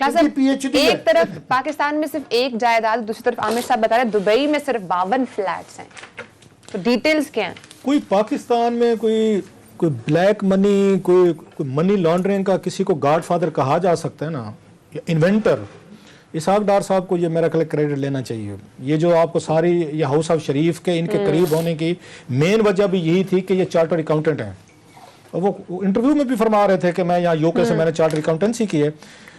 PhD. एक तरफ पाकिस्तान में सिर्फ एक जायदाद, दूसरी तरफ आमिर साहब बता रहे हैं दुबई में सिर्फ 52 फ्लैट्स हैं, तो डिटेल्स क्या हैं? कोई पाकिस्तान में कोई ब्लैक मनी, कोई मनी लॉन्ड्रिंग का किसी को गॉडफादर कहा जा सकता है ना, इन्वेंटर, इसहाक डार साहब को ये मेरा ख्याल क्रेडिट लेना चाहिए। ये जो आपको सारी ये हाउस ऑफ शरीफ के इनके करीब होने की मेन वजह भी यही थी कि ये चार्टर्ड अकाउंटेंट हैं, और वो इंटरव्यू में भी फरमा रहे थे कि मैं यहाँ यूके से मैंने चार्टर्ड अकाउंटेंसी की है।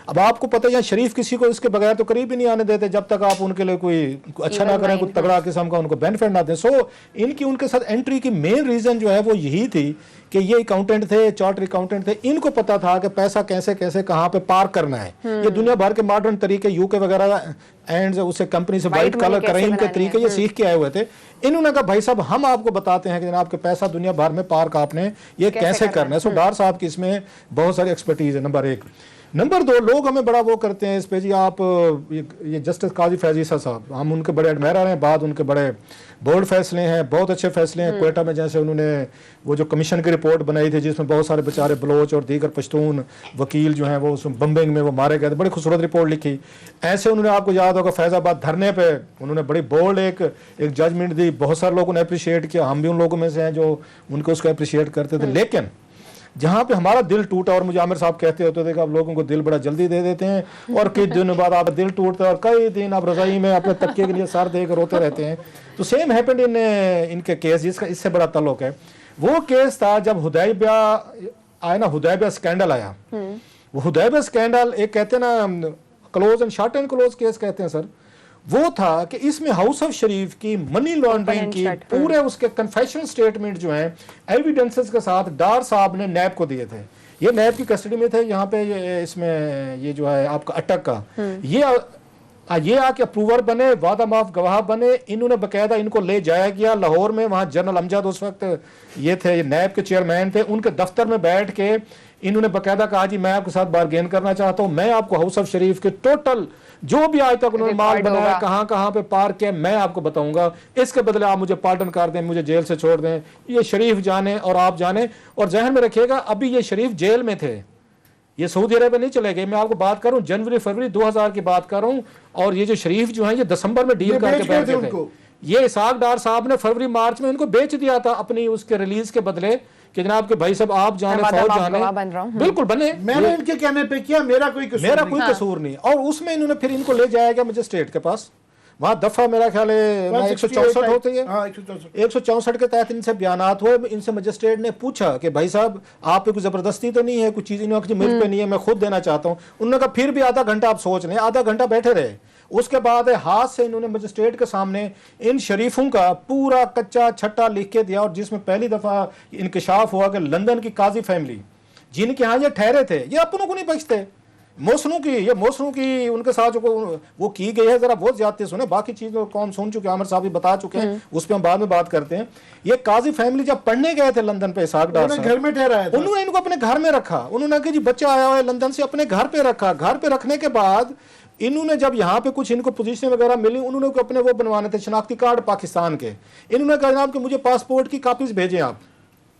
अब आपको पता है यहाँ शरीफ किसी को इसके बगैर तो करीब ही नहीं आने देते जब तक आप उनके लिए कोई अच्छा ना करें, कोई तगड़ा किस्म का उनको बेनिफिट ना दें। सो इनकी उनके साथ एंट्री की मेन रीजन जो है वो यही थी कि ये अकाउंटेंट थे, चार्टर्ड अकाउंटेंट थे, इनको पता था कि पैसा कैसे कैसे कहाँ पे पार्क करना है। ये दुनिया भर के मॉडर्न तरीके यूके वगैरह एंड उसे कंपनी से वाइट कलर करें के तरीके ये सीख के आए हुए थे। इन्होंने कहा भाई साहब हम आपको बताते हैं कि जनाब के पैसा दुनिया भर में पार्क आपने ये कैसे करना है। सो डार साहब की इसमें बहुत सारी एक्सपर्टीज है, नंबर एक। नंबर दो, लोग हमें बड़ा वो करते हैं इस पे जी, आप ये जस्टिस काजी फैज़ ईसा साहब, हम उनके बड़े एडमायर हैं, बाद उनके बड़े बोल्ड फैसले हैं, बहुत अच्छे फैसले हैं। क्वेटा में जैसे उन्होंने वो जो कमीशन की रिपोर्ट बनाई थी जिसमें बहुत सारे बेचारे बलोच और दीगर पश्तून वकील जो हैं वो उस बम्बिंग में वो मारे गए थे, बड़ी खूबसूरत रिपोर्ट लिखी। ऐसे उन्होंने, आपको याद होगा फैज़ाबाद धरने पे उन्होंने बड़ी बोल्ड एक जजमेंट दी, बहुत सारे लोगों ने अप्रिशिएट किया, हम भी उन लोगों में से हैं जो उनको उसको अप्रिशिएट करते थे। लेकिन जहाँ पे हमारा दिल टूटा, और मुझे आमिर साहब कहते होते थे कि आप लोगों को दिल बड़ा जल्दी दे देते हैं और कुछ दिनों बाद आप दिल टूटता है और कई दिन आप रजाई में अपने तकिए के लिए सर देकर रोते रहते हैं। तो सेम हैपेंड इन इनके केस, जिसका इससे बड़ा ताल्लुक है। वो केस था जब हुदैबिया आया ना, हुदैबिया स्कैंडल आया। वो हुदैबिया स्कैंडल एक कहते हैं ना close and short and close case कहते हैं सर, वो था कि इसमें हाउस ऑफ शरीफ की मनी लॉन्ड्रिंग की पूरे उसके कन्फेशन स्टेटमेंट जो हैं एविडेंसेस के साथ डार साहब ने नैब को दिए थे। ये नैब की कस्टडी में थे यहाँ पे, इसमें ये जो है आपका अटक का ये आके अप्रूवर बने, वादा माफ गवाह बने। इन्होंने बकायदा इनको ले जाया गया लाहौर में, वहाँ जनरल अमजद उस वक्त ये थे नैब के चेयरमैन थे, उनके दफ्तर में बैठ के इन्होंने बकायदा कहा जी मैं आपके साथ बारगेन करना चाहता हूँ, मैं आपको हाउस ऑफ शरीफ के टोटल जो भी आज तक उन्होंने माल बनाया, कहाँ कहाँ पे पार्क किया, मैं आपको बताऊंगा, इसके बदले आप मुझे पार्डन कर दें, मुझे जेल से छोड़ दें। ये शरीफ जाने और आप जाने, और जहन में रखिएगा अभी ये शरीफ जेल में थे, ये सऊदी अरब में नहीं चले गए। मैं आपको बात करूं जनवरी फरवरी 2000 की बात कर रहा हूं, और ये जो शरीफ जो है ये दिसंबर में डील करके बैठ गए थे। ये इसहाक डार साहब ने फरवरी मार्च में इनको बेच दिया था अपनी उसके रिलीज के बदले कि जनाब के भाई साहब आप जाने, फौज जाने, बिल्कुल बने। मैंने इनके कहने पे किया, मेरा कोई कसूर नहीं। और उसमें इन्होंने फिर इनको ले जाया गया मजिस्ट्रेट के पास, वहाँ दफा मेरा ख्याल है 164 होती है, 164 के तहत इनसे बयानात हुए। इनसे मजिस्ट्रेट ने पूछा कि भाई साहब आप पे कोई जबरदस्ती तो नहीं है, कुछ चीज मुझ पे नहीं है, मैं खुद देना चाहता हूँ। उन्होंने कहा फिर भी आधा घंटा आप सोच लें, आधा घंटा बैठे रहे। उसके बाद हाथ से इन्होंने मजिस्ट्रेट के सामने इन शरीफों का पूरा कच्चा छट्टा लिख के दिया, और जिसमें पहली दफा इंकशाफ हुआ कि लंदन की काजी फैमिली जिनके यहाँ ये ठहरे थे ये अपनों को नहीं बख्शते, मौसनों की उनके साथ जो वो की गई है, जरा बहुत ज्यादा सुने, बाकी चीजों कौन सुन चुके, आमिर साहब भी बता चुके हैं, उस पर हम बाद में बात करते हैं। ये काजी फैमिली जब पढ़ने गए थे लंदन पे, इसहाक डार साहब घर में ठहराया था, उन्होंने इनको अपने घर में रखा। उन्होंने कहा जी बच्चा आया हुआ है लंदन से, अपने घर पे रखा। घर पे रखने के बाद इन्होंने जब यहाँ पे कुछ इनको पोजीशन वगैरह मिली, उन्होंने अपने वो बनवाने थे शनाख्ती कार्ड पाकिस्तान के। इन्होंने कहा जनाब कि मुझे पासपोर्ट की कापीज भेजें आप।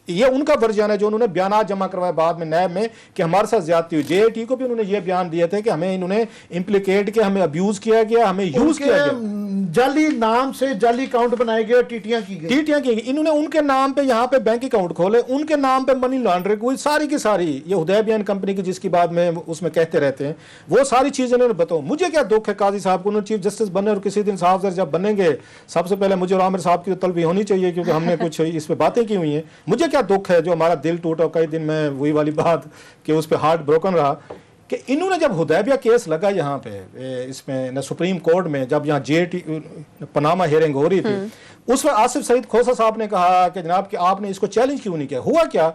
ये उनका वर्जन है जो उन्होंने बयान जमा करवाए बाद में नैब में कि हमारे साथ ज्यादती हुई। जेएटी को भी उन्होंने ये बयान दिए थे कि हमें इन्होंने इम्प्लीकेट किया, हमें अब्यूज किया गया, हमें यूज किया गया, जाली नाम से जाली अकाउंट बनाए गए, टीटियां की गई। इन्होंने उनके नाम पे यहाँ पे बैंक अकाउंट खोले, उनके नाम पे मनी लॉन्ड्रिंग हुई, सारी की सारी। ये हुदैबियन कंपनी की जिसकी बात में उसमें कहते रहते हैं, वो सारी चीजें इन्होंने बताओ। मुझे क्या दुख है काजी साहब को, उन्होंने चीफ जस्टिस बने और किसी दिन साहब जब बनेंगे सबसे पहले मुझे और आमिर साहब की तलबी होनी चाहिए, क्योंकि हमने कुछ इस पे बातें की हुई हैं। मुझे क्या दुख है जो हमारा दिल टूटा, कई दिन में वही वाली बात कि उस पर हार्ट ब्रोकन रहा कि इन्होंने जब हुदैबिया केस लगा यहाँ पे इसमें न सुप्रीम कोर्ट में, जब यहाँ जेएटी पनामा हियरिंग हो रही थी, उस वक्त आसिफ सईद खोसा साहब ने कहा कि जनाब कि आपने इसको चैलेंज क्यों नहीं किया। हुआ क्या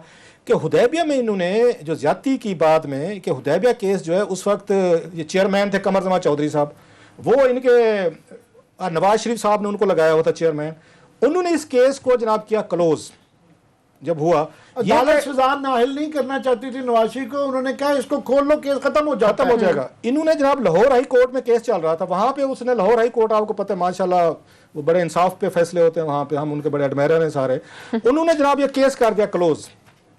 कि हुदैबिया में इन्होंने जो ज्यादती की बात में कि हुदैबिया केस जो है उस वक्त ये चेयरमैन थे कमर जमा चौधरी साहब, वो इनके नवाज शरीफ साहब ने उनको लगाया हुआ था चेयरमैन। उन्होंने इस केस को जनाब किया क्लोज। जब हुआ अदालत सजा नाहिल नहीं करना चाहती थी नवाज शरीफ को, उन्होंने कहा इसको खोल लो, केस खत्म हो जाएगा। इन्होंने जनाब लाहौर हाई कोर्ट में केस चल रहा था, वहां पे उसने लाहौर हाई कोर्ट, आपको पता है माशाल्लाह वो बड़े इंसाफ पे फैसले होते हैं वहां पे, हम उनके बड़े एडमायर हैं सारे। उन्होंने जनाब ये केस कर दिया क्लोज।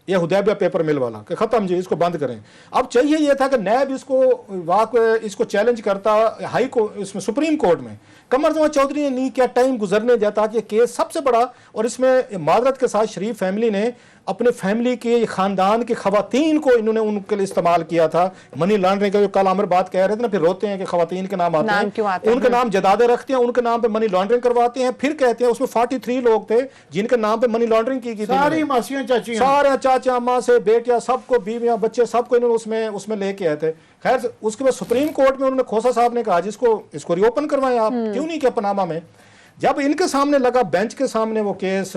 ये हुदैबिया पेपर मिल वाला कि खत्म जी, इसको बंद करें। अब चाहिए ये था कि नैब इसको चैलेंज करता हाई कोर्ट, इसमें सुप्रीम कोर्ट में। कमर जमान चौधरी ने नहीं किया, टाइम गुजरने जाता कि केस सबसे बड़ा, और इसमें मादरत के साथ शरीफ फैमिली ने अपने फैमिली के खानदान की खवातीन को इन्होंने उनके लिए इस्तेमाल किया था मनी लॉन्ड्रिंग का। जो कल आमिर बात कह रहे थे ना, फिर रोते हैं कि खवातीन के नाम आते हैं, उनके नाम जदादे रखते हैं, उनके नाम पे मनी लॉन्ड्रिंग करवाते हैं, फिर कहते हैं उसमें 43 लोग थे जिनके नाम पे मनी लॉन्ड्रिंग की सारी मासियां चाचियां, सारे चाचा अम्मा से बेटियां, सबको, बीवियां, बच्चे, सबको इन्होंने उसमें लेके आए थे। खैर उसके बाद सुप्रीम कोर्ट में उन्होंने खोसा साहब ने कहा इसको रिओपन करवाएं आप, क्यों नहीं किया पनामा में। जब इनके सामने लगा, बेंच के सामने वो केस,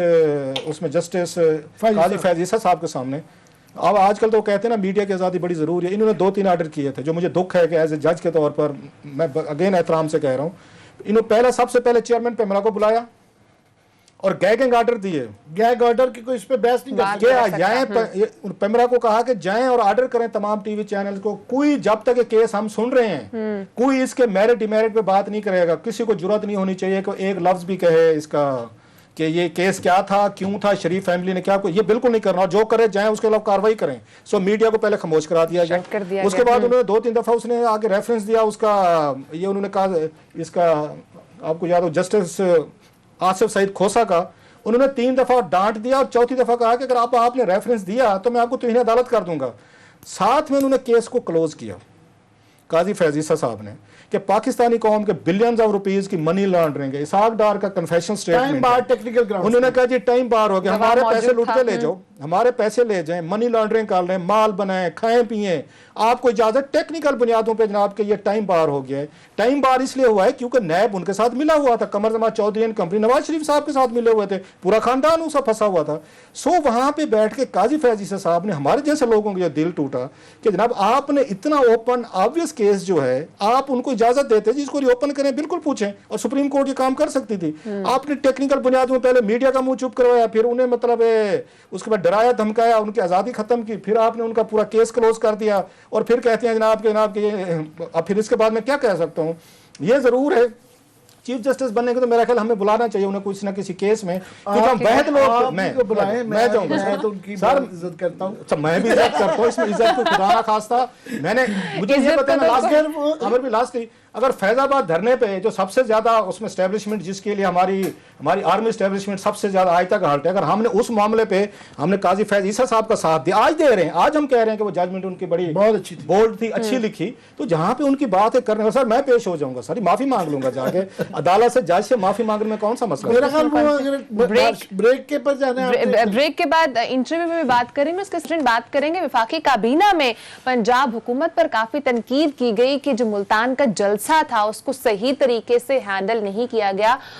उसमें जस्टिस काजी फैज ईसा साहब के सामने, अब आजकल तो कहते हैं ना मीडिया की आज़ादी बड़ी ज़रूरी है, इन्होंने 2-3 ऑर्डर किए थे, जो मुझे दुख है कि एज ए जज के तौर पर मैं अगेन एहतराम से कह रहा हूँ। इन्होंने सबसे पहले चेयरमैन पेमरा को बुलाया और गैगिंग ऑर्डर दिए। गैग ऑर्डर की कोई इस पे बहस नहीं कर सकता। जाएं, पेमरा को कहा कि जाएं और ऑर्डर करें तमाम टीवी चैनल को, कोई जब तक ये केस हम सुन रहे हैं कोई इसके मेरिट डिमेरिट पे बात नहीं करेगा। किसी को जुर्रत नहीं होनी चाहिए कि एक लफ्ज भी कहे इसका कि ये केस क्या था, क्यों था, शरीफ फैमिली ने क्या, ये बिल्कुल नहीं करना। और जो करे जाएं उसके खिलाफ कार्रवाई करें। सो मीडिया को पहले खामोश करा दिया गया। उसके बाद उन्होंने 2-3 दफा उसने आगे रेफरेंस दिया उसका, ये उन्होंने कहा इसका, आपको याद हो जस्टिस आसिफ सईद खोसा का, उन्होंने 3 दफा डांट दिया और चौथी दफा कहा कि अगर आपने रेफरेंस दिया तो मैं आपको तौहीन अदालत कर दूंगा। साथ में उन्होंने केस को क्लोज किया काजी फैज ईसा साहब ने कि पाकिस्तानी कौम के बिलियंस ऑफ रुपीस की मनी लॉन्ड्रिंग है। इसहाक डार का कन्फेशन स्टेटमेंट, टेक्निकल ग्राउंड, उन्होंने कहा जी टाइम बार हो गया, हमारे पैसे लूट के ले जाओ, हमारे पैसे ले जाएं, मनी लॉन्ड्रिंग कर लें, माल बनाएं, खाएं पिएं, आपको इजाजत टेक्निकल बुनियादों पे जनाब के ये टाइम बार हो गया है। टाइम बार इसलिए हुआ है क्योंकि नैब उनके साथ मिला हुआ था, कमर जमान चौधरी एंड कंपनी नवाज शरीफ साहब के साथ मिले हुए थे, पूरा खानदान उसका फंसा हुआ था। सो वहां पे बैठ के काजी फैज ईसा साहब ने हमारे जैसे लोगों का दिल टूटा कि जनाब आपने इतना ओपन ऑब्वियस केस जो है आप उनको इजाजत देते जिसको रिओपन करें, बिल्कुल पूछें, और सुप्रीम कोर्ट ये काम कर सकती थी। आपने टेक्निकल बुनियादों में पहले मीडिया का मुंह चुप करवाया, फिर उन्हें मतलब उसके बाद डराया धमकाया, उनकी आज़ादी खत्म की, फिर आपने उनका पूरा केस क्लोज कर दिया और फिर कहते हैं जनाब के अब फिर इसके बाद मैं क्या कह सकता हूँ। ये जरूर है चीफ जस्टिस बनने के तो मेरा ख्याल हमें बुलाना चाहिए उन्हें कुछ ना किसी केस में, क्योंकि हम वहद लोग मैं चाहूंगा तो उनकी सर इज्जत करता हूँ। अच्छा मैं भी इज्जत करता हूँ, इसमें इज्जत को खुदा ना खास्ता। मैंने मुझे ये बताया अमर भी लास्ट अगर फैजाबाद धरने पे जो सबसे ज्यादा उसमें स्टैब्लिशमेंट जिसके लिए हमारी आर्मी स्टैब्लिशमेंट सबसे ज्यादा आज तक हाल्ट है, अगर हमने उस मामले पे हमने काजी फैज ईसा साहब का साथ दिया, आज दे रहे हैं, आज हम कह रहे हैं कि वो जजमेंट उनकी बड़ी बहुत अच्छी थी, बोल्ड थी, अच्छी लिखी, तो जहां पे उनकी बात है करने सर मैं पेश हो जाऊंगा, सर माफी मांग लूंगा जाके अदालत से, जज से माफी मांगने में कौन सा मसला। मेरा ख्याल ब्रेक के पर जाना है, ब्रेक के बाद इंटरव्यू में भी बात करेंगे, उसके स्टूडेंट बात करेंगे। वफाकी काबीना में पंजाब हुकूमत पर काफी तनकीद की गई कि जो मुल्तान का जलसा था उसको सही तरीके से हैंडल नहीं किया गया।